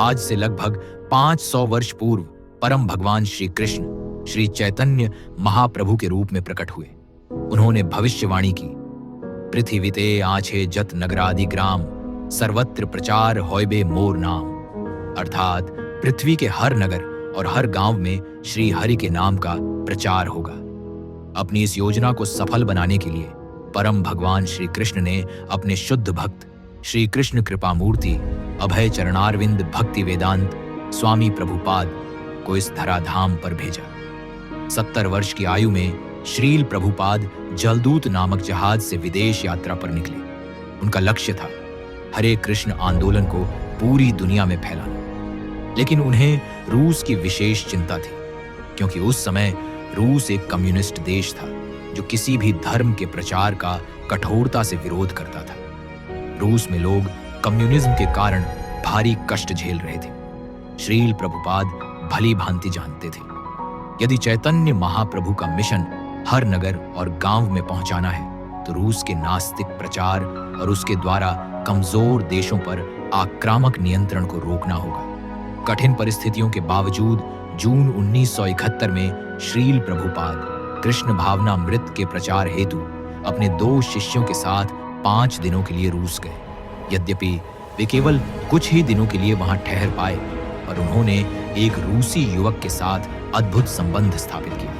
आज से लगभग 500 वर्ष पूर्व परम भगवान श्री कृष्ण श्री चैतन्य महाप्रभु के रूप में प्रकट हुए। उन्होंने भविष्यवाणी की, पृथ्वीते आछे जत नगरादि ग्राम, सर्वत्र प्रचार होइबे मोर नाम। अर्थात पृथ्वी के हर नगर और हर गांव में श्री हरि के नाम का प्रचार होगा। अपनी इस योजना को सफल बनाने के लिए परम भगवान श्री कृष्ण ने अपने शुद्ध भक्त श्री कृष्ण कृपा मूर्ति अभय चरणारविंद भक्ति वेदांत स्वामी प्रभुपाद को इस धराधाम पर भेजा। 70 वर्ष की आयु में श्रील प्रभुपाद जलदूत नामक जहाज से विदेश यात्रा पर निकले। उनका लक्ष्य था हरे कृष्ण आंदोलन को पूरी दुनिया में फैलाना। लेकिन उन्हें रूस की विशेष चिंता थी, क्योंकि उस समय रूस एक कम्युनिस्ट देश था जो किसी भी धर्म के प्रचार का कठोरता से विरोध करता था। रूस में लोग कम्युनिज्म के कारण भारी कष्ट झेल रहे थे। श्रील प्रभुपाद भली भांति जानते थे, यदि चैतन्य महाप्रभु का मिशन हर नगर और गांव में पहुंचाना है तो रूस के नास्तिक प्रचार और उसके द्वारा कमजोर देशों पर आक्रामक नियंत्रण को रोकना होगा। कठिन परिस्थितियों के बावजूद जून 1971 में श्रील प्रभुपाद कृष्ण भावनामृत के प्रचार हेतु अपने 2 शिष्यों के साथ 5 दिनों के लिए रूस गए। यद्यपि वे केवल कुछ ही दिनों के लिए वहां ठहर पाए, पर उन्होंने एक रूसी युवक के साथ अद्भुत संबंध स्थापित किया।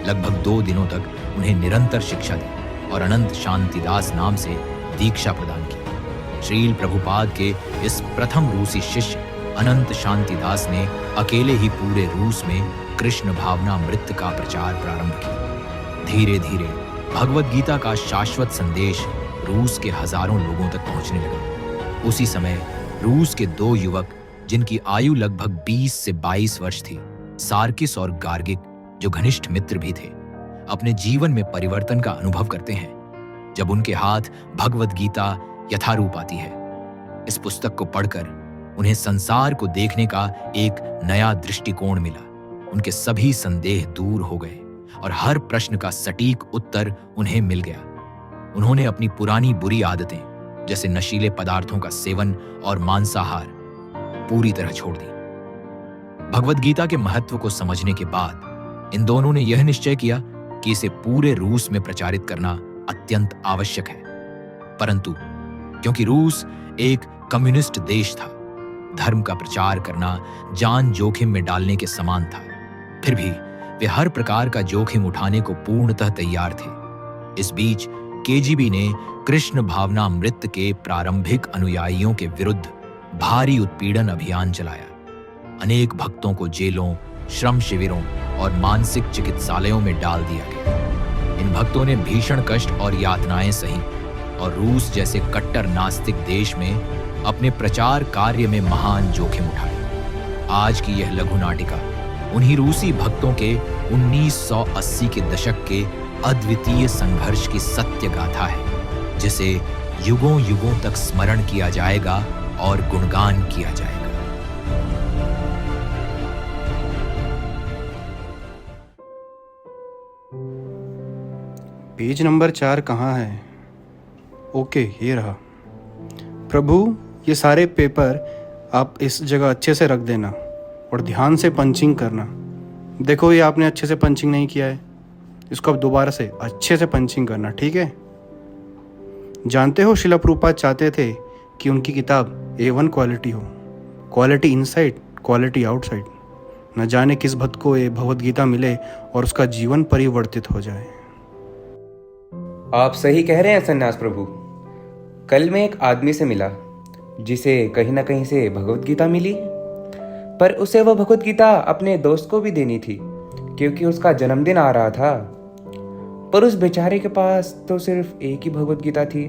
लगभग 2 दिनों तक उन्हें निरंतर शिक्षा दी और अनंत शांतिदास नाम से दीक्षा प्रदान की। श्रील प्रभुपाद के इस प्रथम रूसी शिष्य अनंत शांतिदास ने अकेले ही पूरे रूस में कृष्ण भावनामृत का प्रचार प्रारंभ किया। धीरे धीरे भगवद गीता का शाश्वत संदेश रूस के हजारों लोगों तक पहुंचने लगा। उसी समय रूस के 2 युवक, जिनकी आयु लगभग 20 से 22 वर्ष थी, सार्किस और गार्गिक, जो घनिष्ठ मित्र भी थे, अपने जीवन में परिवर्तन का अनुभव करते हैं जब उनके हाथ भगवद गीता यथारूप आती है। इस पुस्तक को पढ़कर उन्हें संसार को देखने का एक नया दृष्टिकोण मिला। उनके सभी संदेह दूर हो गए और हर प्रश्न का सटीक उत्तर उन्हें मिल गया। उन्होंने अपनी पुरानी बुरी आदतें जैसे नशीले पदार्थों का सेवन और मांसाहार पूरी तरह छोड़ दी। भगवद गीता के महत्व को समझने के बाद इन दोनों ने यह निश्चय किया कि इसे पूरे रूस में प्रचारित करना अत्यंत आवश्यक है। परंतु क्योंकि रूस एक कम्युनिस्ट देश था, धर्म का प्रचार करना जान जोखिम में डालने के समान था। फिर भी वे हर प्रकार का जोखिम उठाने को पूर्णतः तैयार थे। इस बीच केजीबी ने कृष्ण भावनामृत के प्रारंभिक अनुयायियों के विरुद्ध भारी उत्पीड़न अभियान चलाया। अनेक भक्तों को जेलों, श्रम शिविरों और मानसिक चिकित्सालयों में डाल दिया गया। इन भक्तों ने भीषण कष्ट और यातनाएं सही और रूस जैसे कट्टर नास्तिक देश में अपने प्रचार कार्य में महान जोखिम उठाए। आज की यह लघु नाटिका उन्हीं रूसी भक्तों के 1980 के दशक के अद्वितीय संघर्ष की सत्य गाथा है, जिसे युगों युगों तक स्मरण किया जाएगा और गुणगान किया जाएगा। पेज नंबर 4 कहाँ है? ओके, ये रहा। प्रभु, ये सारे पेपर आप इस जगह अच्छे से रख देना और ध्यान से पंचिंग करना। देखो, ये आपने अच्छे से पंचिंग नहीं किया है, इसको अब दोबारा से अच्छे से पंचिंग करना, ठीक है? जानते हो, श्रील प्रभुपाद चाहते थे कि उनकी किताब A1 क्वालिटी हो, क्वालिटी इनसाइड, क्वालिटी आउटसाइड। न जाने किस भक्त को ये भगवद गीता मिले और उसका जीवन परिवर्तित हो जाए। आप सही कह रहे हैं सन्यास प्रभु। कल मैं एक आदमी से मिला जिसे कहीं ना कहीं से भगवद गीता मिली, पर उसे वो भगवद गीता अपने दोस्त को भी देनी थी क्योंकि उसका जन्मदिन आ रहा था। पर उस बेचारे के पास तो सिर्फ एक ही भगवद गीता थी।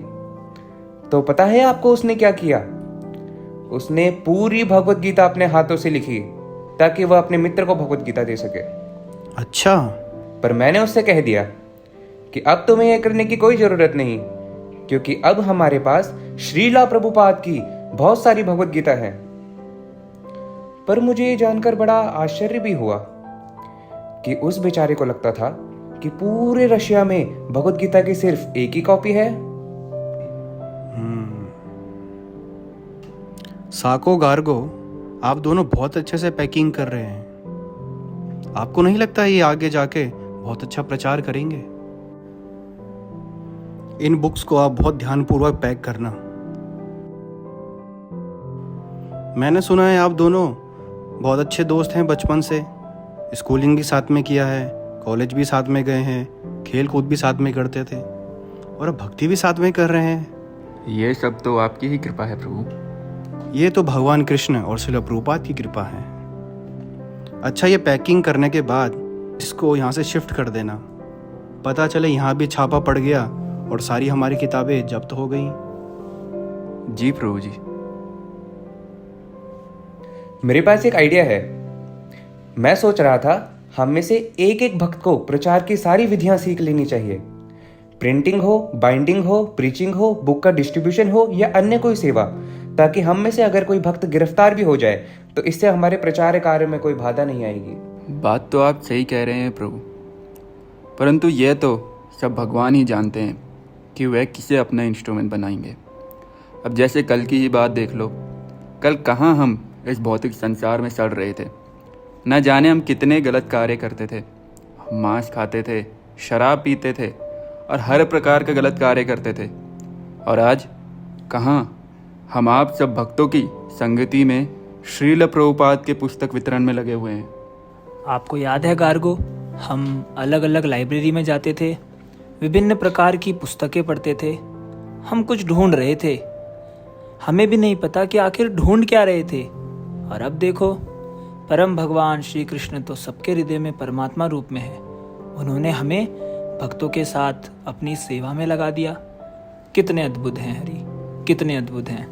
तो पता है आपको उसने क्या किया? उसने पूरी भगवद गीता अपने हाथों से लिखी ताकि वह अपने मित्र को भगवद गीता दे सके। अच्छा। पर मैंने उससे कह दिया कि अब तुम्हें यह करने की कोई जरूरत नहीं, क्योंकि अब हमारे पास श्रीला प्रभुपाद की बहुत सारी भगवद गीता है। पर मुझे ये जानकर बड़ा आश्चर्य भी हुआ कि उस बेचारे को लगता था कि पूरे रशिया में भगवद गीता की सिर्फ एक ही कॉपी है। साको गार्गो, आप दोनों बहुत अच्छे से पैकिंग कर रहे हैं। आपको नहीं लगता ये आगे जाके बहुत अच्छा प्रचार करेंगे? इन बुक्स को आप बहुत ध्यानपूर्वक पैक करना। मैंने सुना है आप दोनों बहुत अच्छे दोस्त हैं बचपन से। स्कूलिंग भी साथ में किया है, कॉलेज भी साथ में गए हैं, खेल कूद भी साथ में करते थे और अब भक्ति भी साथ में कर रहे हैं। ये सब तो आपकी ही कृपा है प्रभु। ये तो भगवान कृष्ण और श्रील प्रभुपाद की कृपा है। अच्छा, ये पैकिंग करने के बाद इसको यहाँ से शिफ्ट कर देना। पता चले यहाँ भी छापा पड़ गया और सारी हमारी किताबें जब्त हो गई। जी प्रभु जी। मेरे पास एक आइडिया है। मैं सोच रहा था हम में से एक एक भक्त को प्रचार की सारी विधियां सीख लेनी चाहिए। प्रिंटिंग हो, बाइंडिंग हो, प्रीचिंग हो, बुक का डिस्ट्रीब्यूशन हो या अन्य कोई सेवा, ताकि हम में से अगर कोई भक्त गिरफ्तार भी हो जाए तो इससे हमारे प्रचार कार्य में कोई बाधा नहीं आएगी। बात तो आप सही कह रहे हैं प्रभु, परंतु यह तो सब भगवान ही जानते हैं कि वह किसे अपना इंस्ट्रूमेंट बनाएंगे। अब जैसे कल की ही बात देख लो। कल कहाँ हम इस भौतिक संसार में सड़ रहे थे। न जाने हम कितने गलत कार्य करते थे। हम मांस खाते थे, शराब पीते थे और हर प्रकार का गलत कार्य करते थे। और आज कहाँ हम आप सब भक्तों की संगति में श्रील प्रभुपाद के पुस्तक वितरण में लगे हुए हैं। आपको याद है गार्गो, हम अलग अलग लाइब्रेरी में जाते थे, विभिन्न प्रकार की पुस्तकें पढ़ते थे। हम कुछ ढूंढ रहे थे, हमें भी नहीं पता कि आखिर ढूंढ क्या रहे थे। और अब देखो, परम भगवान श्री कृष्ण तो सबके हृदय में परमात्मा रूप में है। उन्होंने हमें भक्तों के साथ अपनी सेवा में लगा दिया। कितने अद्भुत हैं हरि, कितने अद्भुत हैं।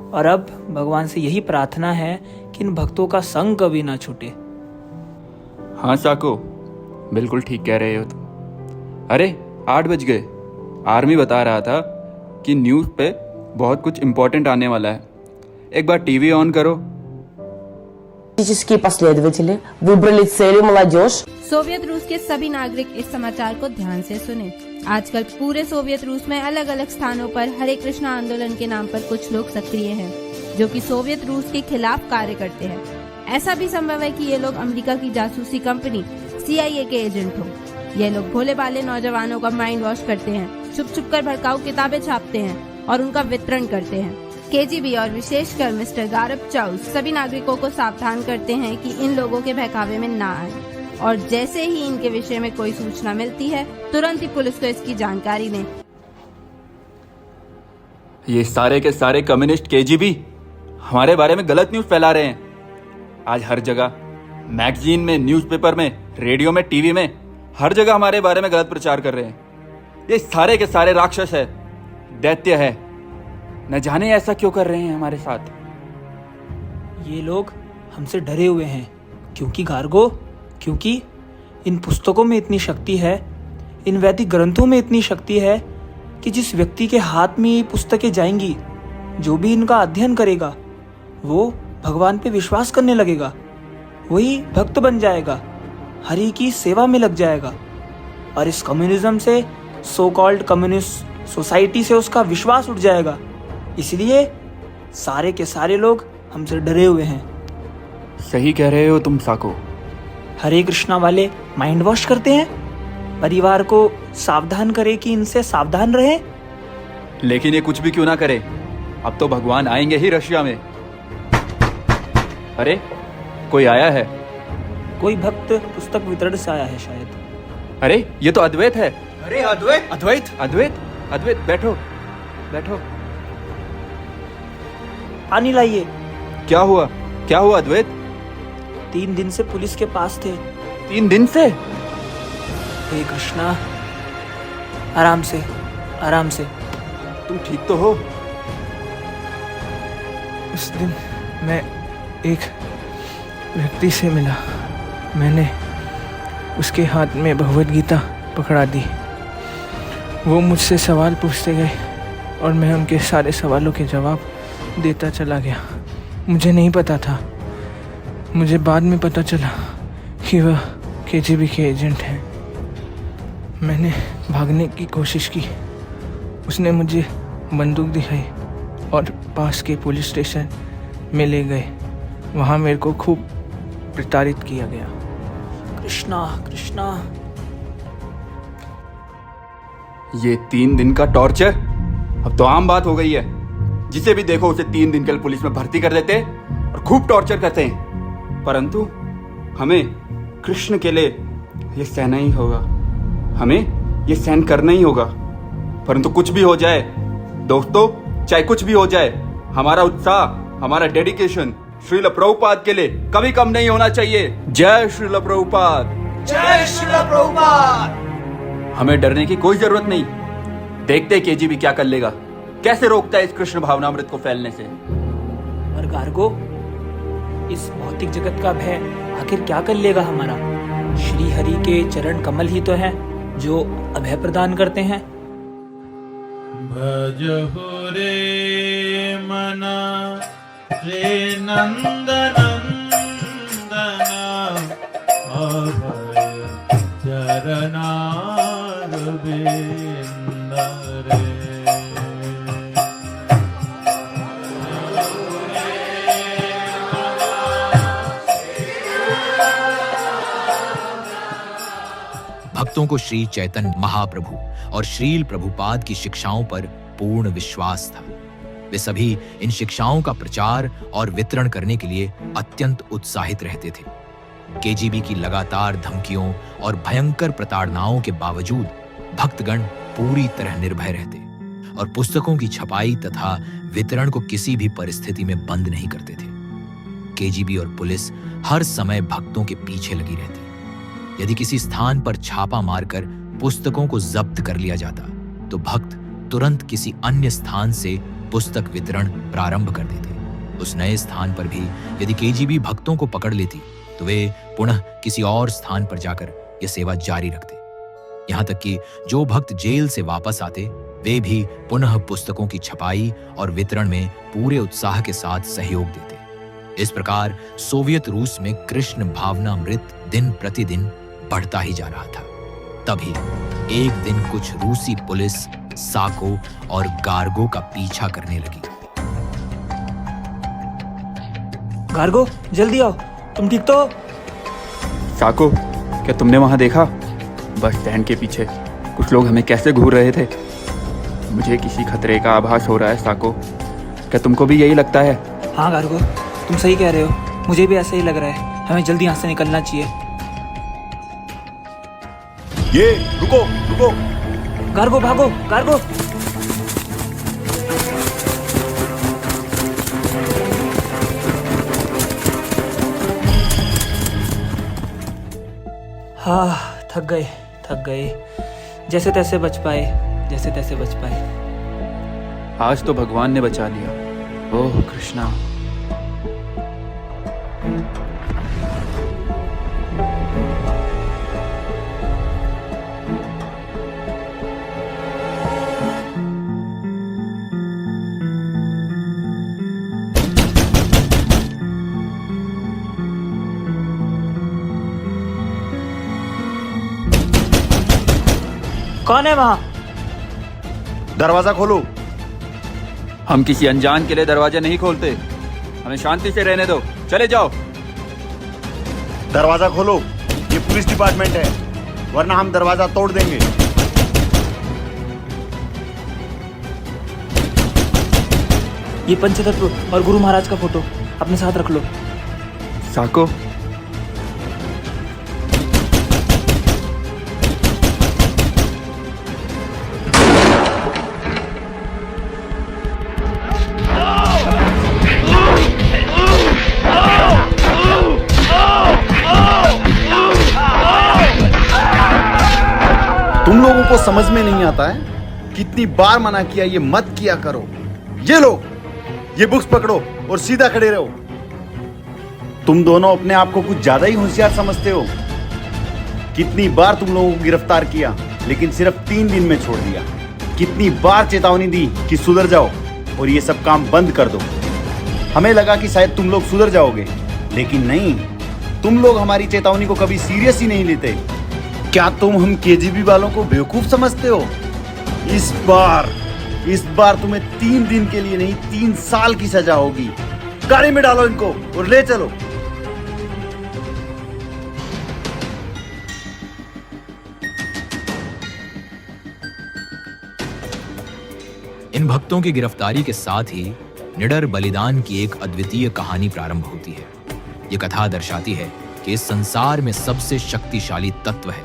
और अब भगवान से यही प्रार्थना है कि इन भक्तों का संग कभी ना छूटे। हाँ साको, बिल्कुल ठीक कह रहे हो तुम। अरे 8 बज गए। आर्मी बता रहा था कि न्यूज़ पे बहुत कुछ इम्पोर्टेंट आने वाला है। एक बार टीवी ऑन करो। Политические последователи выбрали целью молодежь. सोवियत रूस के सभी नागरिक इस समाचार को ध्यान से सुने। आजकल पूरे सोवियत रूस में अलग अलग स्थानों पर हरे कृष्णा आंदोलन के नाम पर कुछ लोग सक्रिय हैं, जो कि सोवियत रूस के खिलाफ कार्य करते हैं। ऐसा भी संभव है कि ये लोग अमेरिका की जासूसी कंपनी CIA के एजेंट हो। ये लोग भोले भाले नौजवानों का माइंड वॉश करते हैं, छुप छुप कर भड़काऊ किताबें छापते हैं और उनका वितरण करते हैं। KGB और विशेषकर मिस्टर गारब चाउस सभी नागरिकों को सावधान करते हैं कि इन लोगों के बहकावे में ना आए, और जैसे ही इनके विषय में कोई सूचना मिलती है तुरंत ही पुलिस को इसकी जानकारी दें। ये सारे के सारे कम्युनिस्ट KGB हमारे बारे में गलत न्यूज़ फैला रहे हैं। आज हर जगह, मैगजीन में, न्यूज़पेपर में, रेडियो में, टीवी में, हर जगह हमारे बारे में गलत प्रचार कर रहे हैं। ये सारे के सारे राक्षस है, दैत्य है। न जाने ऐसा क्यों कर रहे हैं हमारे साथ। ये लोग हमसे डरे हुए हैं। क्योंकि गार्गो, क्योंकि इन पुस्तकों में इतनी शक्ति है, इन वैदिक ग्रंथों में इतनी शक्ति है कि जिस व्यक्ति के हाथ में ये पुस्तकें जाएंगी, जो भी इनका अध्ययन करेगा वो भगवान पे विश्वास करने लगेगा, वही भक्त बन जाएगा, हरि की सेवा में लग जाएगा। और इस कम्युनिज्म से, सो कॉल्ड कम्युनिस्ट सोसाइटी से उसका विश्वास उठ जाएगा। इसलिए सारे के सारे लोग हमसे डरे हुए हैं। सही कह रहे हो तुम साको। हरे कृष्णा वाले माइंड वॉश करते हैं, परिवार को सावधान करे कि इनसे सावधान रहे। लेकिन ये कुछ भी क्यों ना करे, अब तो भगवान आएंगे ही रशिया में। अरे कोई आया है। कोई भक्त पुस्तक वितरण से आया है शायद। अरे ये तो अद्वैत है। अरे अद्वैत, अद्वैत, अद्वैत, अद्वैत, बैठो बैठो। पानी लाइए। क्या हुआ, क्या हुआ अद्वैत? 3 दिन से पुलिस के पास थे। 3 दिन से? हे कृष्णा, आराम से, आराम से। तुम ठीक तो हो? उस दिन मैं एक व्यक्ति से मिला। मैंने उसके हाथ में भगवद गीता पकड़ा दी। वो मुझसे सवाल पूछते गए और मैं उनके सारे सवालों के जवाब देता चला गया। मुझे नहीं पता था, मुझे बाद में पता चला कि वह KGB के एजेंट हैं। मैंने भागने की कोशिश की। उसने मुझे बंदूक दिखाई और पास के पुलिस स्टेशन में ले गए। वहाँ मेरे को खूब प्रताड़ित किया गया। कृष्णा कृष्णा। ये 3 दिन का टॉर्चर अब तो आम बात हो गई है। जिसे भी देखो उसे 3 दिन के लिए पुलिस में भर्ती कर देते और खूब टॉर्चर करते हैं। परंतु हमें कृष्ण के लिए ये सहना ही होगा, हमें ये सहन करना ही होगा। परंतु कुछ भी हो जाए दोस्तों, चाहे कुछ भी हो जाए, हमारा उत्साह, हमारा डेडिकेशन श्रील प्रभुपाद के लिए कभी कम नहीं होना चाहिए। जय श्रील प्रभुपाद, जय श्री प्रभुपाद। हमें डरने की कोई जरूरत नहीं। देखते केजीबी क्या कर लेगा, कैसे रोकता है इस कृष्ण भावनामृत को फैलने से। और गार्गो, इस भौतिक जगत का भय आखिर क्या कर लेगा हमारा? श्री हरि के चरण कमल ही तो हैं जो अभय प्रदान करते हैं। भजहु रे मना रे नंदनंदना अभय चरणार बिंद रे। भक्तों को श्री चैतन्य महाप्रभु और श्रील प्रभुपाद की शिक्षाओं पर पूर्ण विश्वास था। वे सभी इन शिक्षाओं का प्रचार और वितरण करने के लिए अत्यंत उत्साहित रहते थे। केजीबी की लगातार धमकियों और भयंकर प्रताड़नाओं के बावजूद भक्तगण पूरी तरह निर्भय रहते और पुस्तकों की छपाई तथा वितरण को किसी भी परिस्थिति में बंद नहीं करते थे। केजीबी और पुलिस हर समय भक्तों के पीछे लगी रहती। यदि किसी स्थान पर छापा मारकर पुस्तकों को जब्त कर लिया जाता तो भक्त तुरंत किसी अन्य स्थान से पुस्तक वितरण प्रारंभ कर देते। उस नए स्थान पर भी यदि केजीबी भक्तों को पकड़ लेती तो वे पुनः किसी और स्थान पर जाकर यह सेवा जारी रखते। यहाँ तक कि जो भक्त जेल से वापस आते वे भी पुनः पुस्तकों की छपाई और वितरण में पूरे उत्साह के साथ सहयोग देते। इस प्रकार सोवियत रूस में कृष्ण भावनामृत दिन प्रतिदिन बढ़ता ही जा रहा था। तभी एक दिन कुछ रूसी पुलिस साको और गार्गो का पीछा करने लगी। गार्गो, जल्दी आओ, तुम ठीक तो हो? साको, क्या तुमने वहां देखा? बस स्टैंड के पीछे कुछ लोग हमें कैसे घूर रहे थे। मुझे किसी खतरे का आभास हो रहा है साको, क्या तुमको भी यही लगता है? हाँ गार्गो, तुम सही कह रहे हो, मुझे भी ऐसा ही लग रहा है। हमें जल्दी यहाँ से निकलना चाहिए। ये रुको रुको। गार्गो भागो, गार्गो। हाँ, थक गए। जैसे तैसे बच पाए। आज तो भगवान ने बचा लिया। ओह कृष्णा। कौन है वहां? दरवाजा खोलो। हम किसी अनजान के लिए दरवाजा नहीं खोलते, हमें शांति से रहने दो। चले जाओ। दरवाजा खोलो, ये पुलिस डिपार्टमेंट है, वरना हम दरवाजा तोड़ देंगे। ये पंचतत्व और गुरु महाराज का फोटो अपने साथ रख लो। साको, तुम लोगों को समझ में नहीं आता है? कितनी बार मना किया ये मत किया करो। ये लो, ये बुक्स पकड़ो और सीधा खड़े रहो। तुम दोनों अपने आप को कुछ ज्यादा ही होशियार समझते हो। कितनी बार तुम लोगों को गिरफ्तार किया, लेकिन सिर्फ 3 दिन में छोड़ दिया। कितनी बार चेतावनी दी कि सुधर जाओ और ये सब काम बंद कर दो। हमें लगा कि शायद तुम लोग सुधर जाओगे, लेकिन नहीं, तुम लोग हमारी चेतावनी को कभी सीरियस ही नहीं लेते। क्या तुम हम केजीबी वालों को बेवकूफ समझते हो? इस बार तुम्हें 3 दिन के लिए नहीं 3 साल की सजा होगी। गाड़ी में डालो इनको और ले चलो। इन भक्तों की गिरफ्तारी के साथ ही निडर बलिदान की एक अद्वितीय कहानी प्रारंभ होती है। ये कथा दर्शाती है कि इस संसार में सबसे शक्तिशाली तत्व है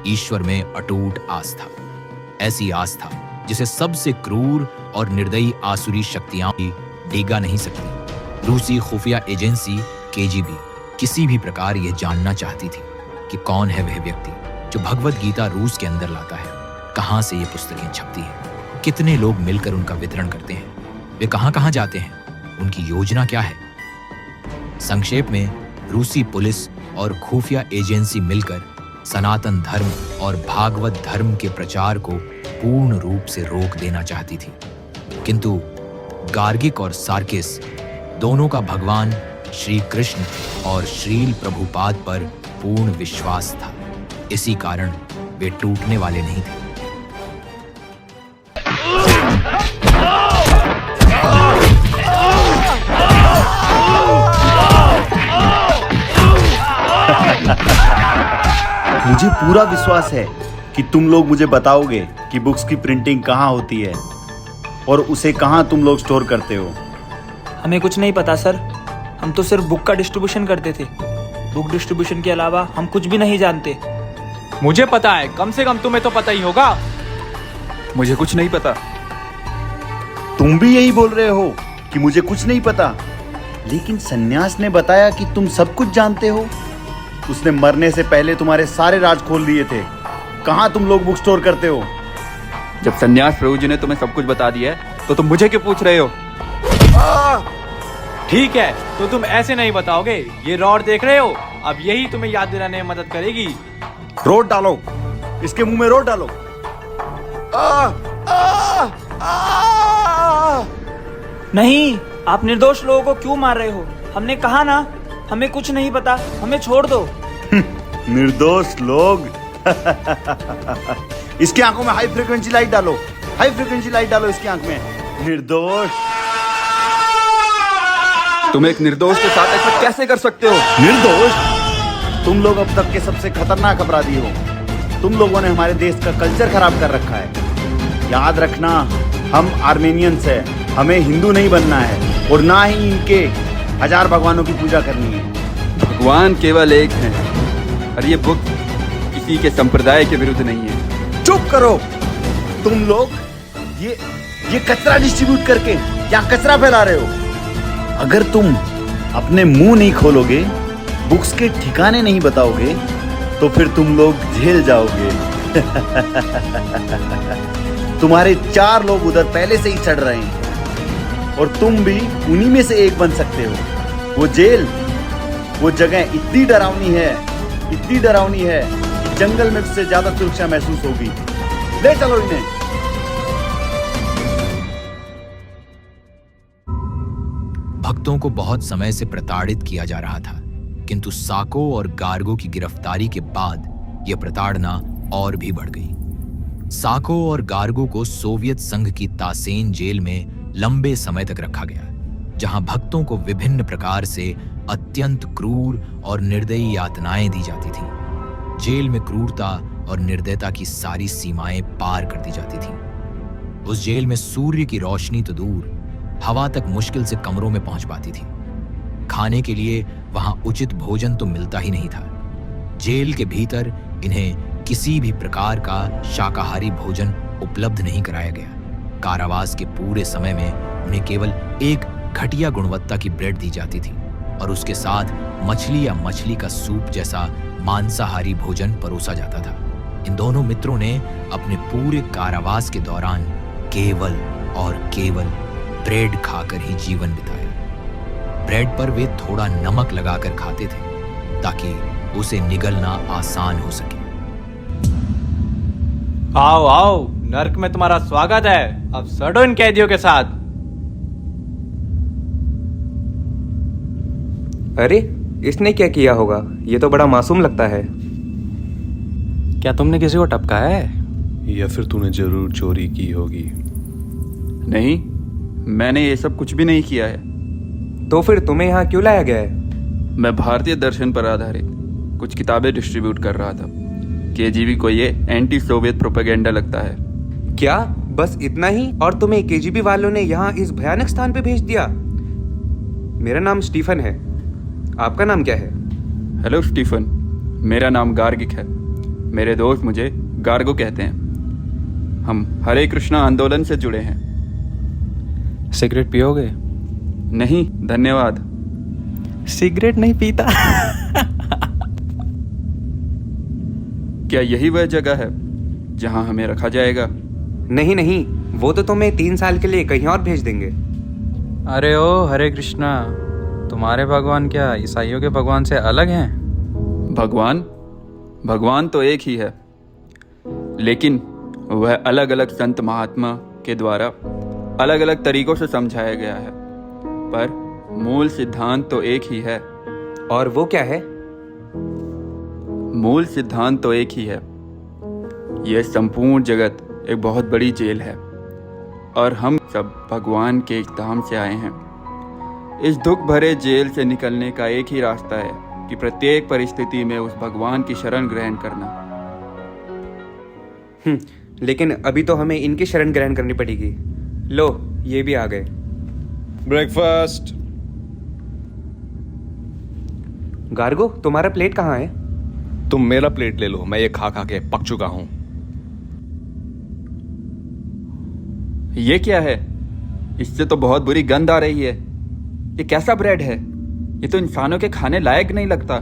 ईश्वर में अटूट आस्था। ऐसी आस्था जिसे सबसे क्रूर और निर्दयी आसुरी शक्तियां भी डिगा नहीं सकती। रूसी खुफिया एजेंसी केजीबी किसी भी प्रकार यह जानना चाहती थी कि कौन है वह व्यक्ति जो भगवत गीता रूस के अंदर लाता है, कहां से ये पुस्तकें छपती हैं, कितने लोग मिलकर उनका वितरण करते हैं, वे कहां जाते हैं, उनकी योजना क्या है। संक्षेप में, रूसी पुलिस और खुफिया एजेंसी मिलकर सनातन धर्म और भागवत धर्म के प्रचार को पूर्ण रूप से रोक देना चाहती थी। किंतु गार्गिक और सार्किस दोनों का भगवान श्री कृष्ण और श्रील प्रभुपाद पर पूर्ण विश्वास था। इसी कारण वे टूटने वाले नहीं थे। मुझे पूरा विश्वास है कि तुम लोग मुझे बताओगे कि बुक्स की प्रिंटिंग कहाँ होती है और उसे कहाँ तुम लोग स्टोर करते हो। हमें कुछ नहीं पता सर, हम तो सिर्फ बुक का डिस्ट्रीब्यूशन करते थे। बुक डिस्ट्रीब्यूशन के अलावा हम कुछ भी नहीं जानते। मुझे पता है, कम से कम तुम्हें तो पता ही होगा। मुझे कुछ नहीं पता। तुम भी यही बोल रहे हो कि मुझे कुछ नहीं पता, लेकिन सन्यास ने बताया कि तुम सब कुछ जानते हो। उसने मरने से पहले तुम्हारे सारे राज खोल दिए थे। कहाँ तुम लोग बुक स्टोर करते हो? जब सन्यास प्रभु जी ने तुम्हें सब कुछ बता दिया है तो तुम मुझे क्यों पूछ रहे हो? ठीक है, तो तुम ऐसे नहीं बताओगे। ये रॉड देख रहे हो, अब यही तुम्हें याद दिलाने में मदद करेगी। रोड डालो, इसके मुंह में रोड डालो। नहीं, आप निर्दोष लोगों को क्यों मार रहे हो? हमने कहा ना, हमें कुछ नहीं पता, हमें छोड़ दो। निर्दोष लोग। इसकी आंखों में हाई फ्रीक्वेंसी लाइट डालो, हाई फ्रीक्वेंसी लाइट डालो इसकी आंख में। निर्दोष। तुम एक निर्दोष के साथ ऐसा कैसे कर सकते हो? निर्दोष? तुम लोग अब तक के सबसे खतरनाक अपराधी हो। तुम लोगों ने हमारे देश का कल्चर खराब कर रखा है। याद रखना, हम आर्मेनियंस हैं, हमें हिंदू नहीं बनना है और ना ही इनके 1000 भगवानों की पूजा करनी है। भगवान केवल एक है और ये बुक किसी के संप्रदाय के विरुद्ध नहीं है। चुप करो। तुम लोग ये कचरा डिस्ट्रीब्यूट करके यहाँ कचरा फैला रहे हो। अगर तुम अपने मुंह नहीं खोलोगे, बुक्स के ठिकाने नहीं बताओगे, तो फिर तुम लोग जेल जाओगे। तुम्हारे 4 लोग उधर पहले से ही चढ़ रहे हैं और तुम भी उन्हीं में से एक बन सकते हो। वो जेल, वो जगह इतनी डरावनी है, इतनी डरावनी है कि जंगल में उससे ज्यादा सुरक्षा महसूस होगी। ले चलो इन्हें। भक्तों को बहुत समय से प्रताड़ित किया जा रहा था, किंतु साको और गार्गो की गिरफ्तारी के बाद यह प्रताड़ना और भी बढ़ गई। साको और गार्गो को सोवियत संघ की तासेन जेल में लंबे समय तक रखा गया, जहां भक्तों को विभिन्न प्रकार से अत्यंत क्रूर और निर्दयी यातनाएं दी जाती थीं। जेल में क्रूरता और निर्दयता की सारी सीमाएं पार कर दी जाती थीं। उस जेल में सूर्य की रोशनी तो दूर, हवा तक मुश्किल से कमरों में पहुंच पाती थी। खाने के लिए वहां उचित भोजन तो मिलता ही नहीं था। जेल के भीतर इन्हें किसी भी प्रकार का शाकाहारी भोजन उपलब्ध नहीं कराया गया। कारावास के पूरे समय में उन्हें केवल एक घटिया गुणवत्ता की ब्रेड दी जाती थी और उसके साथ मछली या मछली का सूप जैसा मांसाहारी भोजन परोसा जाता था। इन दोनों मित्रों ने अपने पूरे कारावास के दौरान केवल और केवल ब्रेड खाकर ही जीवन बिताया। ब्रेड पर वे थोड़ा नमक लगाकर खाते थे ताकि उसे निगलना आसान हो सके। आओ आओ, नर्क में तुम्हारा स्वागत है। अब सड़ो इन कैदियों के साथ। अरे, इसने क्या किया होगा? ये तो बड़ा मासूम लगता है। क्या तुमने किसी को टपका है? या फिर तूने जरूर चोरी की होगी। नहीं, मैंने ये सब कुछ भी नहीं किया है। तो फिर तुम्हें यहाँ क्यों लाया गया है? मैं भारतीय दर्शन पर आधारित कुछ किताबें डिस्ट्रीब्यूट कर रहा था। केजीबी को ये एंटी सोवियत प्रोपेगेंडा लगता है। क्या बस इतना ही? और तुम्हें केजीबी वालों ने यहाँ इस भयानक स्थान पे भेज दिया? मेरा नाम स्टीफन है, आपका नाम क्या है? हेलो स्टीफन, मेरा नाम गार्गिक है। मेरे दोस्त मुझे गार्गो कहते हैं। हम हरे कृष्णा आंदोलन से जुड़े हैं। सिगरेट पियोगे? नहीं धन्यवाद। सिगरेट नहीं पीता। क्या यही वह जगह है जहां हमें रखा जाएगा? नहीं नहीं, वो तो तुम्हें 3 साल के लिए कहीं और भेज देंगे। अरे ओ हरे कृष्णा, तुम्हारे भगवान क्या ईसाइयों के भगवान से अलग हैं? भगवान तो एक ही है, लेकिन वह अलग अलग संत महात्मा के द्वारा अलग अलग तरीकों से समझाया गया है, पर मूल सिद्धांत तो एक ही है। और वो क्या है? मूल सिद्धांत तो एक ही है। यह संपूर्ण जगत एक बहुत बड़ी जेल है और हम सब भगवान के एक धाम से आए हैं। इस दुख भरे जेल से निकलने का एक ही रास्ता है कि प्रत्येक परिस्थिति में उस भगवान की शरण ग्रहण करना। लेकिन अभी तो हमें इनकी शरण ग्रहण करनी पड़ेगी। लो, ये भी आ गए। ब्रेकफास्ट। गार्गो, तुम्हारा प्लेट कहाँ है? तुम मेरा प्लेट ले लो, मैं ये खा खा के पक चुका हूं। ये क्या है? इससे तो बहुत बुरी गंध आ रही है। ये कैसा ब्रेड है? ये तो इंसानों के खाने लायक नहीं लगता।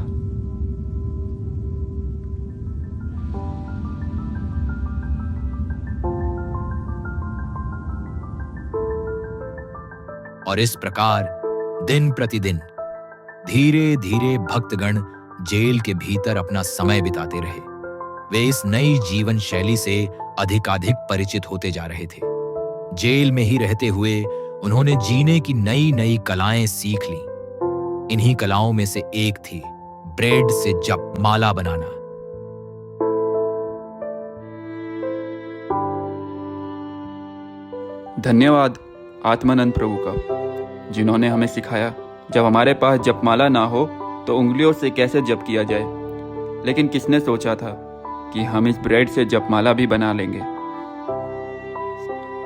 और इस प्रकार दिन प्रतिदिन धीरे धीरे भक्तगण जेल के भीतर अपना समय बिताते रहे। वे इस नई जीवन शैली से अधिकाधिक परिचित होते जा रहे थे। जेल में ही रहते हुए उन्होंने जीने की नई नई कलाएं सीख ली। इन्हीं कलाओं में से एक थी ब्रेड से जप माला बनाना। धन्यवाद आत्मानंद प्रभु का, जिन्होंने हमें सिखाया जब हमारे पास जपमाला ना हो तो उंगलियों से कैसे जप किया जाए। लेकिन किसने सोचा था कि हम इस ब्रेड से जपमाला भी बना लेंगे।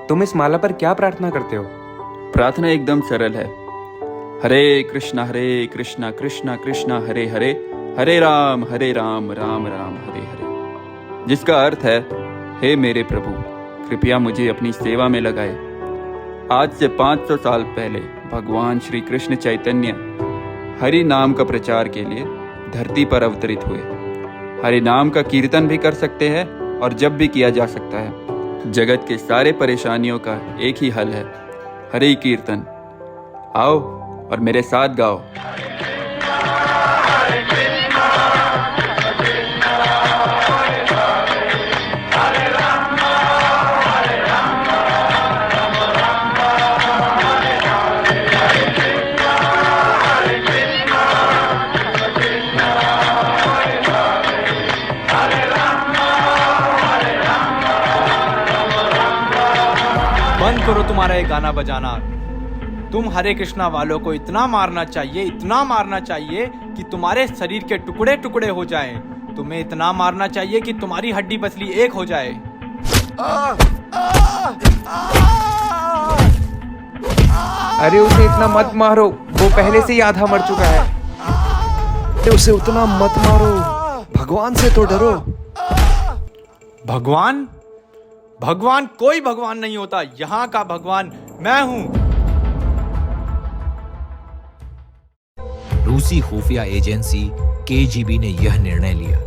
तुम इस माला पर क्या प्रार्थना करते हो? प्रार्थना एकदम सरल है। हरे कृष्णा कृष्णा कृष्णा हरे हरे, हरे राम राम राम हरे हरे। जिसका अर्थ है, हे मेरे प्रभु, कृपया मुझे अपनी सेवा में लगाए। आज से 500 साल पहले भगवान श्री कृष्ण चैतन्य हरि नाम का प्रचार के लिए धरती पर अवतरित हुए। हरि नाम का कीर्तन भी कर सकते हैं और जब भी किया जा सकता है। जगत के सारे परेशानियों का एक ही हल है, हरि कीर्तन। आओ और मेरे साथ गाओ। बंद करो तुम्हारा ये गाना बजाना। तुम हरे कृष्णा वालों को इतना मारना चाहिए कि तुम्हारे शरीर के टुकड़े टुकड़े हो जाएं। तुम्हें इतना मारना चाहिए कि तुम्हारी हड्डी पसली एक हो जाए। अरे उसे इतना मत मारो, वो पहले से ही आधा मर चुका है। उसे उतना मत मारो, भगवान से तो डरो। भगवान? भगवान कोई भगवान नहीं होता। यहाँ का भगवान मैं हूं। रूसी खुफिया एजेंसी केजीबी ने यह निर्णय लिया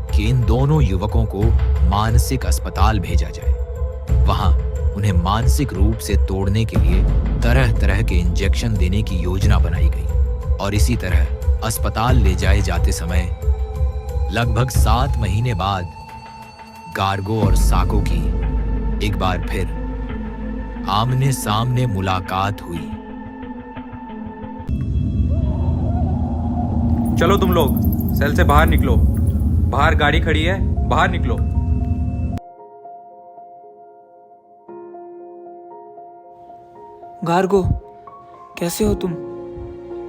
कि इन दोनों युवकों को मानसिक अस्पताल भेजा जाए। वहां उन्हें मानसिक रूप से तोड़ने के लिए तरह तरह के इंजेक्शन देने की योजना बनाई गई और इसी तरह अस्पताल ले जाए जाते समय लगभग 7 महीने बाद गार्गो और साको की एक बार फिर आमने सामने मुलाकात हुई। चलो तुम लोग सेल से बाहर निकलो। बाहर गाड़ी खड़ी है, बाहर निकलो। गार्गो, कैसे हो तुम?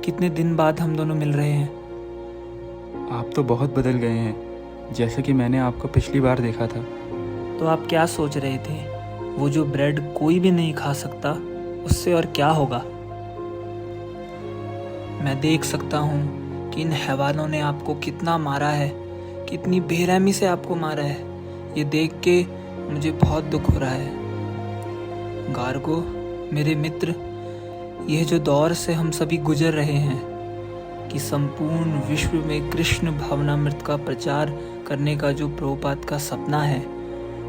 कितने दिन बाद हम दोनों मिल रहे हैं। आप तो बहुत बदल गए हैं, जैसे कि मैंने आपको पिछली बार देखा था। तो आप क्या सोच रहे थे? वो जो ब्रेड कोई भी नहीं खा सकता, उससे और क्या होगा? मैं देख सकता हूँ कि इन हैवानों ने आपको कितना मारा है, कितनी बेरहमी से आपको मारा है। ये देख के मुझे बहुत दुख हो रहा है। गार्गो, मेरे मित्र, यह जो दौर से हम सभी गुजर रहे हैं कि संपूर्ण विश्व में कृष्ण भावनामृत का प्रचार करने का जो प्रभुपाद का सपना है,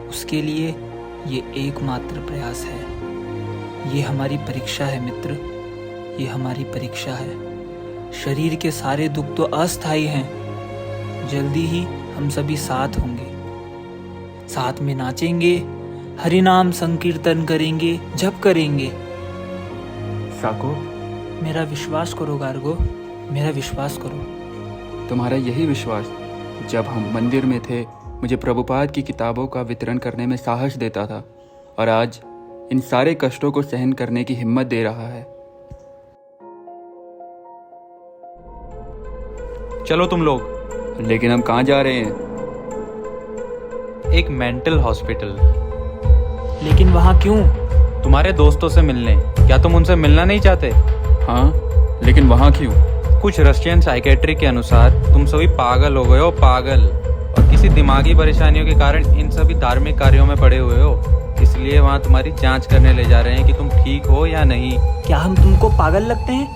उसके लिए ये एकमात्र प्रयास है। ये हमारी परीक्षा है मित्र, ये हमारी परीक्षा है। शरीर के सारे दुख तो अस्थायी हैं। जल्दी ही हम सभी साथ होंगे, साथ में नाचेंगे, हरि नाम संकीर्तन करेंगे, जप करेंगे। साको, मेरा विश्वास करो गार्गो, मेरा विश्वास करो। तुम्हारा यही विश्वास जब हम मंदिर में थे मुझे प्रभुपाद की किताबों का वितरण करने में साहस देता था, और आज इन सारे कष्टों को सहन करने की हिम्मत दे रहा है। चलो तुम लोग। लेकिन हम कहाँ जा रहे हैं? एक मेंटल हॉस्पिटल। लेकिन वहाँ क्यों? तुम्हारे दोस्तों से मिलने। क्या तुम उनसे मिलना नहीं चाहते? हाँ, लेकिन वहाँ क्यों? कुछ रशियन साइकेट्री के अनुसार तुम सभी पागल हो गए हो, पागल, और किसी दिमागी परेशानियों के कारण इन सभी धार्मिक कार्यों में पड़े हुए हो। इसलिए वहाँ तुम्हारी जांच करने ले जा रहे हैं कि तुम ठीक हो या नहीं। क्या हम तुमको पागल लगते हैं?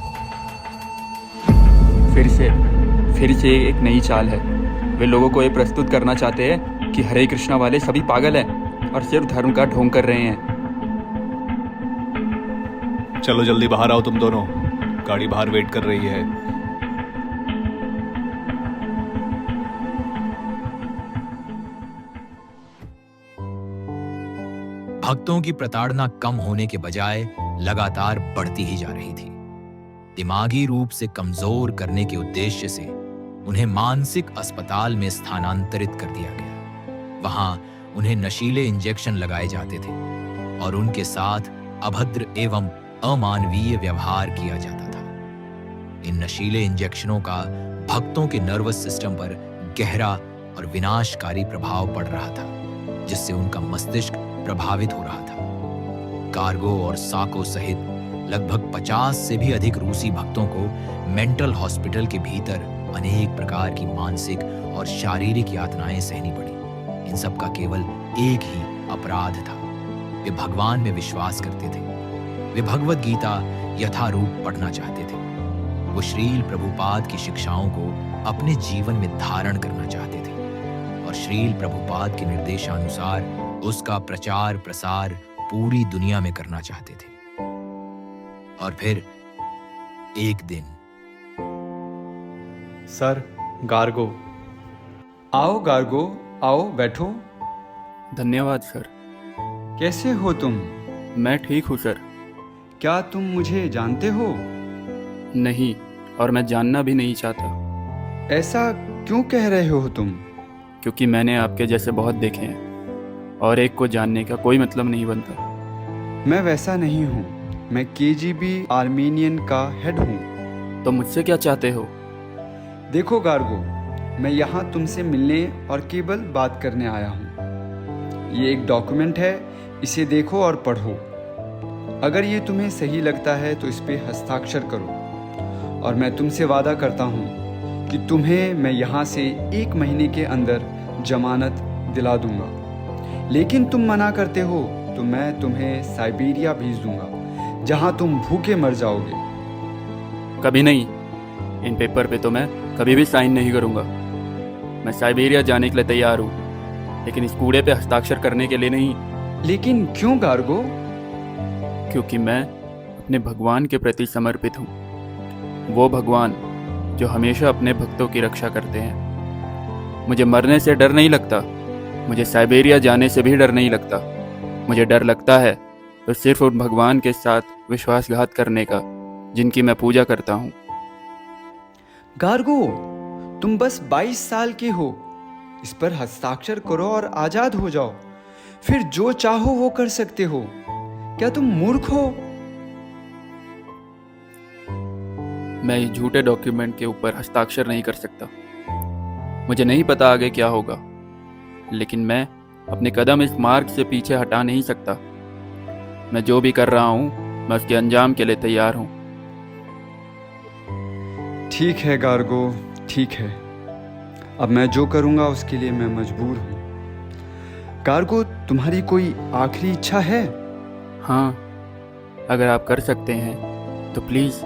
फिर से एक नई चाल है। वे लोगों को ये प्रस्तुत करना चाहते हैं कि हरे कृष्णा वाले सभी पागल हैं और सिर्फ धर्म का ढोंग कर रहे हैं। चलो जल्दी बाहर आओ तुम दोनों, गाड़ी बाहर वेट कर रही है। भक्तों की प्रताड़ना कम होने के बजाय लगातार बढ़ती ही जा रही थी। दिमागी रूप से कमजोर करने के उद्देश्य से उन्हें मानसिक अस्पताल में स्थानांतरित कर दिया गया। वहां उन्हें नशीले इंजेक्शन लगाए जाते थे और उनके साथ अभद्र एवं अमानवीय व्यवहार किया जाता था। इन नशीले इंजेक्शनों का भक्तों के नर्वस सिस्टम पर गहरा और विनाशकारी प्रभाव पड़ रहा था, जिससे उनका मस्तिष्क प्रभावित हो रहा था। गार्गो और साको सहित लगभग 50 से भी अधिक रूसी भक्तों को मेंटल हॉस्पिटल के भीतर अनेक प्रकार की मानसिक और शारीरिक यातनाएं सहनी पड़ी। इन सब का केवल एक ही अपराध था, वे भगवान में विश्वास करते थे। वे भगवद गीता यथारूप पढ़ना चाहते थे। वो श्रील प्रभुपाद की शिक्षाओं को अपने जीवन में धारण करना चाहते थे और श्रील प्रभुपाद के निर्देशानुसार उसका प्रचार प्रसार पूरी दुनिया में करना चाहते थे। और फिर एक दिन, सर, गार्गो। आओ गार्गो, आओ बैठो। धन्यवाद सर। कैसे हो तुम? मैं ठीक हूँ सर। क्या तुम मुझे जानते हो? नहीं, और मैं जानना भी नहीं चाहता। ऐसा क्यों कह रहे हो तुम? क्योंकि मैंने आपके जैसे बहुत देखे हैं और एक को जानने का कोई मतलब नहीं बनता। मैं वैसा नहीं हूँ। मैं KGB आर्मीनियन का हेड हूँ। तो मुझसे क्या चाहते हो? देखो गार्गो, मैं यहाँ तुमसे मिलने और केवल बात करने आया हूँ। ये एक डॉक्यूमेंट है, इसे देखो और पढ़ो। अगर ये तुम्हें सही लगता है तो इस पे हस्ताक्षर करो और मैं तुमसे वादा करता हूँ कि तुम्हें मैं यहाँ से 1 महीने के अंदर जमानत दिला दूंगा। लेकिन तुम मना करते हो तो मैं तुम्हें साइबेरिया भेज दूंगा, जहाँ तुम भूखे मर जाओगे। कभी नहीं। इन पेपर पे तो मैं कभी भी साइन नहीं करूँगा। मैं साइबेरिया जाने के लिए तैयार हूँ, लेकिन इस कूड़े पे हस्ताक्षर करने के लिए नहीं। लेकिन क्यों गार्गो? क्योंकि मैं अपने भगवान के प्रति समर्पित हूँ। वो भगवान जो हमेशा अपने भक्तों की रक्षा करते हैं। मुझे मरने से डर नहीं लगता, मुझे साइबेरिया जाने से भी डर नहीं लगता। मुझे डर लगता है तो सिर्फ उन भगवान के साथ विश्वासघात करने का जिनकी मैं पूजा करता हूँ। गार्गो, तुम बस 22 साल के हो। इस पर हस्ताक्षर करो और आजाद हो जाओ। फिर जो चाहो वो कर सकते हो। क्या तुम मूर्ख हो? मैं इस झूठे डॉक्यूमेंट के ऊपर हस्ताक्षर नहीं कर सकता। मुझे नहीं पता आगे क्या होगा, लेकिन मैं अपने कदम इस मार्ग से पीछे हटा नहीं सकता। मैं जो भी कर रहा हूँ मैं उसके अंजाम के लिए तैयार हूँ। ठीक है गार्गो, ठीक है। अब मैं जो करूँगा उसके लिए मैं मजबूर हूँ। गार्गो, तुम्हारी कोई आखिरी इच्छा है? हाँ, अगर आप कर सकते हैं तो प्लीज़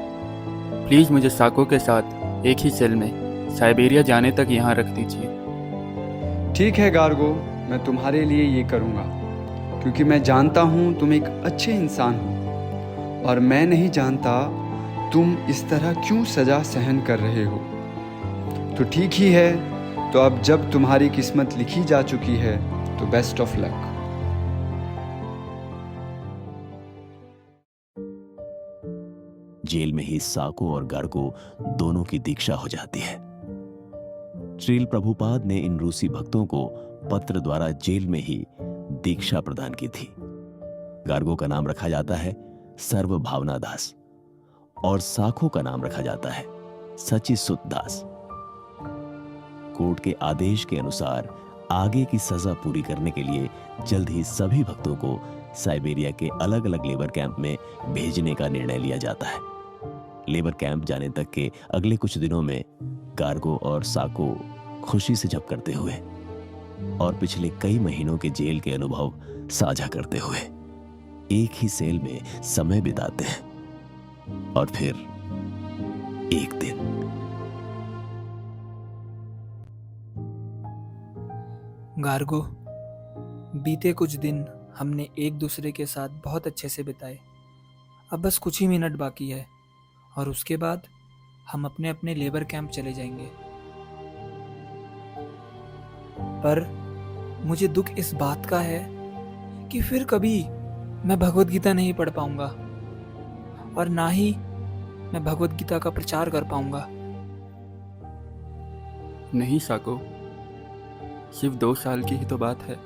मुझे साको के साथ एक ही सेल में साइबेरिया जाने तक यहाँ रख दीजिए। ठीक है गार्गो, मैं तुम्हारे लिए ये करूँगा, क्योंकि मैं जानता हूँ तुम एक अच्छे इंसान हो और मैं नहीं जानता तुम इस तरह क्यों सज़ा सहन कर रहे हो। तो ठीक ही है, तो अब जब तुम्हारी किस्मत लिखी जा चुकी है तो बेस्ट ऑफ लक। जेल में ही साको और गार्गो दोनों की दीक्षा हो जाती है। श्रील प्रभुपाद ने इन रूसी भक्तों को पत्र द्वारा जेल में ही दीक्षा प्रदान की थी। गार्गो का नाम रखा जाता है सर्व भावना दास और साको का नाम रखा जाता है सची सुत दास। कोर्ट के आदेश के अनुसार आगे की सजा पूरी करने के लिए जल्द ही सभी भक्तों को साइबेरिया के अलग अलग लेबर कैंप में भेजने का निर्णय लिया जाता है। लेबर कैंप जाने तक के अगले कुछ दिनों में गार्गो और साको खुशी से जप करते हुए और पिछले कई महीनों के जेल के अनुभव साझा करते हुए एक ही सेल में समय बिताते हैं। और फिर एक दिन गार्गो, बीते कुछ दिन हमने एक दूसरे के साथ बहुत अच्छे से बिताए। अब बस कुछ ही मिनट बाकी है और उसके बाद हम अपने अपने लेबर कैंप चले जाएंगे। पर मुझे दुख इस बात का है कि फिर कभी मैं भगवत गीता नहीं पढ़ पाऊंगा और ना ही मैं भगवत गीता का प्रचार कर पाऊंगा। नहीं साको, सिर्फ 2 साल की ही तो बात है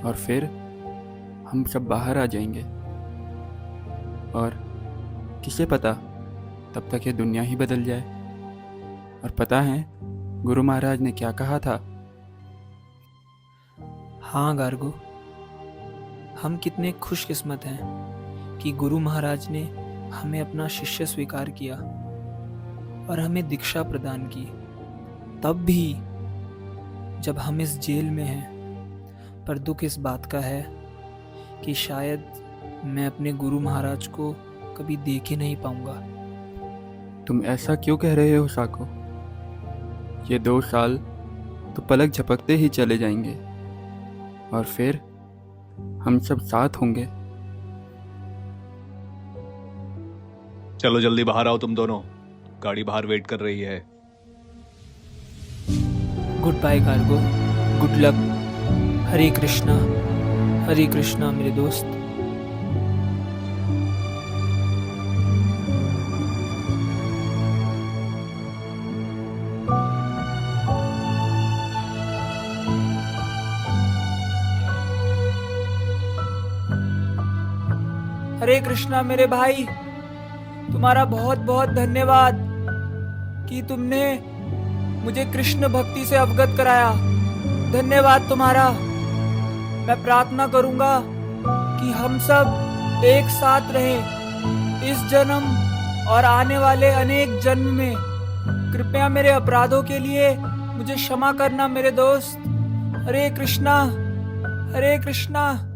और फिर हम सब बाहर आ जाएंगे और किसे पता तब तक ये दुनिया ही बदल जाए। और पता है गुरु महाराज ने क्या कहा था? हाँ गार्गो, हम कितने खुशकिस्मत हैं कि गुरु महाराज ने हमें अपना शिष्य स्वीकार किया और हमें दीक्षा प्रदान की, तब भी जब हम इस जेल में हैं। पर दुख इस बात का है कि शायद मैं अपने गुरु महाराज को कभी देख ही नहीं पाऊंगा। तुम ऐसा क्यों कह रहे हो साको? ये 2 साल तो पलक झपकते ही चले जाएंगे और फिर हम सब साथ होंगे। चलो जल्दी बाहर आओ तुम दोनों, गाड़ी बाहर वेट कर रही है। गुड बाय गार्गो, गुड लक। हरे कृष्णा मेरे दोस्त। हरे कृष्णा मेरे भाई, तुम्हारा बहुत बहुत धन्यवाद कि तुमने मुझे कृष्ण भक्ति से अवगत कराया। धन्यवाद तुम्हारा। मैं प्रार्थना करूंगा कि हम सब एक साथ रहें इस जन्म और आने वाले अनेक जन्म में। कृपया मेरे अपराधों के लिए मुझे क्षमा करना मेरे दोस्त। हरे कृष्णा, हरे कृष्णा।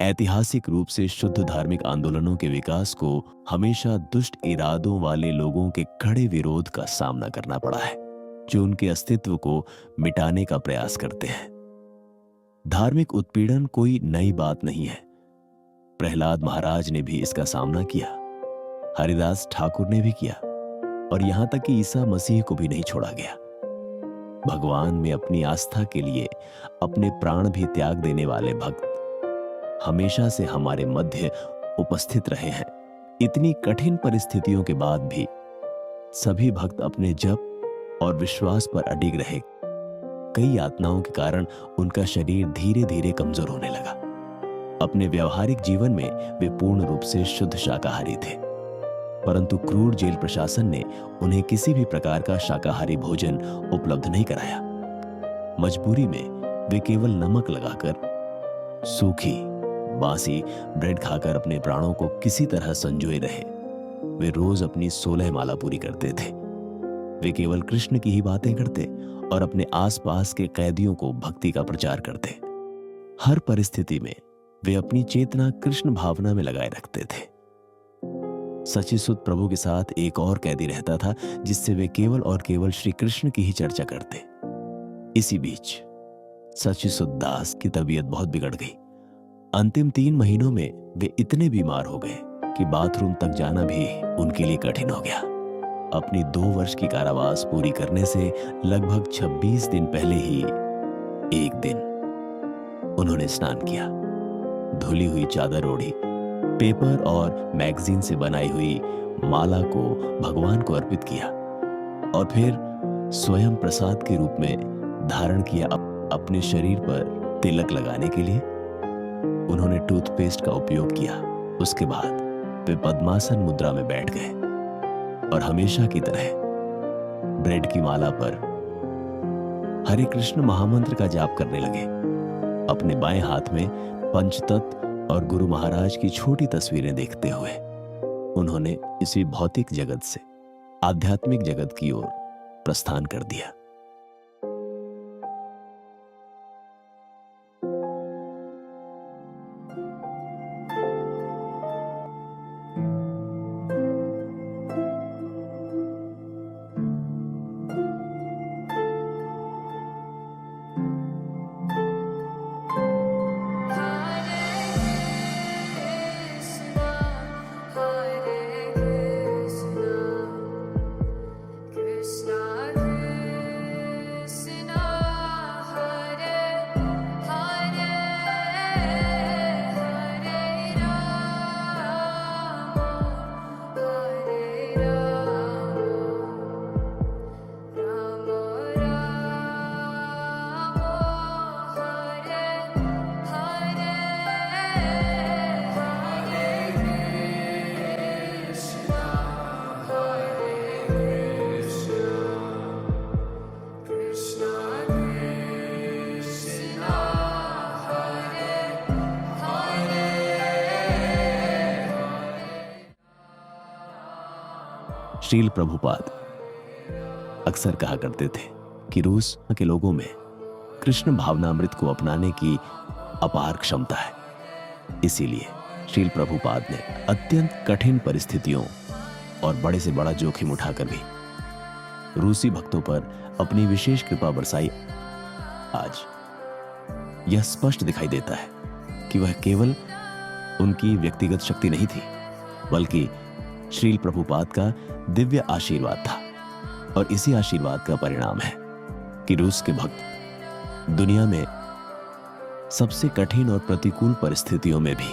ऐतिहासिक रूप से शुद्ध धार्मिक आंदोलनों के विकास को हमेशा दुष्ट इरादों वाले लोगों के कड़े विरोध का सामना करना पड़ा है, जो उनके अस्तित्व को मिटाने का प्रयास करते हैं। धार्मिक उत्पीड़न कोई नई बात नहीं है। प्रहलाद महाराज ने भी इसका सामना किया, हरिदास ठाकुर ने भी किया और यहां तक कि ईसा मसीह को भी नहीं छोड़ा गया। भगवान में अपनी आस्था के लिए अपने प्राण भी त्याग देने वाले भक्त हमेशा से हमारे मध्य उपस्थित रहे हैं। इतनी कठिन परिस्थितियों के बाद भी सभी भक्त अपने जप और विश्वास पर अडिग रहे। कई यातनाओं के कारण उनका शरीर धीरे धीरे कमजोर होने लगा। अपने व्यवहारिक जीवन में वे पूर्ण रूप से शुद्ध शाकाहारी थे, परंतु क्रूर जेल प्रशासन ने उन्हें किसी भी प्रकार का शाकाहारी भोजन उपलब्ध नहीं कराया। मजबूरी में वे केवल नमक लगाकर सूखी बासी ब्रेड खाकर अपने प्राणों को किसी तरह संजोए रहे। वे रोज अपनी 16 माला पूरी करते थे। वे केवल कृष्ण की ही बातें करते और अपने आसपास के कैदियों को भक्ति का प्रचार करते। हर परिस्थिति में वे अपनी चेतना कृष्ण भावना में लगाए रखते थे। सचिसुत प्रभु के साथ एक और कैदी रहता था, जिससे वे केवल और केवल श्री कृष्ण की ही चर्चा करते। इसी बीच सचिसुत दास की तबीयत बहुत बिगड़ गई। अंतिम 3 महीनों में वे इतने बीमार हो गए कि बाथरूम तक जाना भी उनके लिए कठिन हो गया। अपनी 2 वर्ष की कारावास पूरी करने से लगभग 26 दिन पहले ही एक दिन उन्होंने स्नान किया, धुली हुई चादर ओढ़ी, पेपर और मैगजीन से बनाई हुई माला को भगवान को अर्पित किया और फिर स्वयं प्रसाद के रूप में धारण किया। अपने शरीर पर तिलक लगाने के लिए उन्होंने टूथपेस्ट का उपयोग किया। उसके बाद वे पद्मासन मुद्रा में बैठ गए और हमेशा की तरह ब्रेड की माला पर हरे कृष्ण महामंत्र का जाप करने लगे। अपने बाएं हाथ में पंचतत्व और गुरु महाराज की छोटी तस्वीरें देखते हुए उन्होंने इसी भौतिक जगत से आध्यात्मिक जगत की ओर प्रस्थान कर दिया। श्रील प्रभुपाद अक्सर कहा करते थे कि रूस के लोगों में कृष्ण भावनामृत को अपनाने की अपार क्षमता है। इसीलिए श्रील प्रभुपाद ने अत्यंत कठिन परिस्थितियों और बड़े से बड़ा जोखिम उठाकर भी रूसी भक्तों पर अपनी विशेष कृपा बरसाई। आज यह स्पष्ट दिखाई देता है कि वह केवल उनकी व्यक्तिगत शक्ति नहीं थी, बल्कि श्रील प्रभुपाद का दिव्य आशीर्वाद था। और इसी आशीर्वाद का परिणाम है कि रूस के भक्त दुनिया में सबसे कठिन और प्रतिकूल परिस्थितियों में भी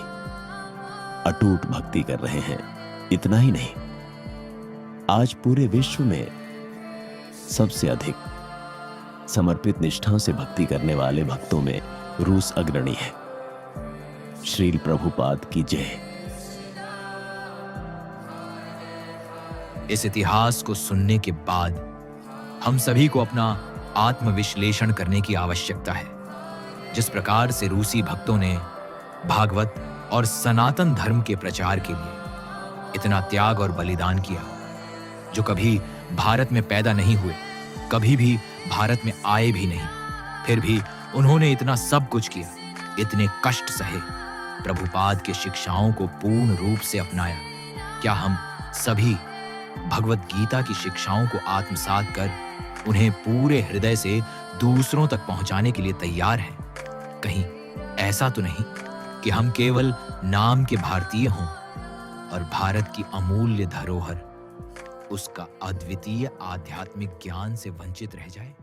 अटूट भक्ति कर रहे हैं। इतना ही नहीं, आज पूरे विश्व में सबसे अधिक समर्पित निष्ठा से भक्ति करने वाले भक्तों में रूस अग्रणी है। श्रील प्रभुपाद की जय। इस इतिहास को सुनने के बाद हम सभी को अपना आत्मविश्लेषण करने की आवश्यकता है। जिस प्रकार से रूसी भक्तों ने भागवत और सनातन धर्म के प्रचार के लिए इतना त्याग और बलिदान किया, जो कभी भारत में पैदा नहीं हुए, कभी भी भारत में आए भी नहीं, फिर भी उन्होंने इतना सब कुछ किया, इतने कष्ट सहे, प्रभुपाद के शिक्षाओं को पूर्ण रूप से अपनाया। क्या हम सभी भगवत गीता की शिक्षाओं को आत्मसात कर उन्हें पूरे हृदय से दूसरों तक पहुंचाने के लिए तैयार हैं? कहीं ऐसा तो नहीं कि हम केवल नाम के भारतीय हों और भारत की अमूल्य धरोहर, उसका अद्वितीय आध्यात्मिक ज्ञान से वंचित रह जाए।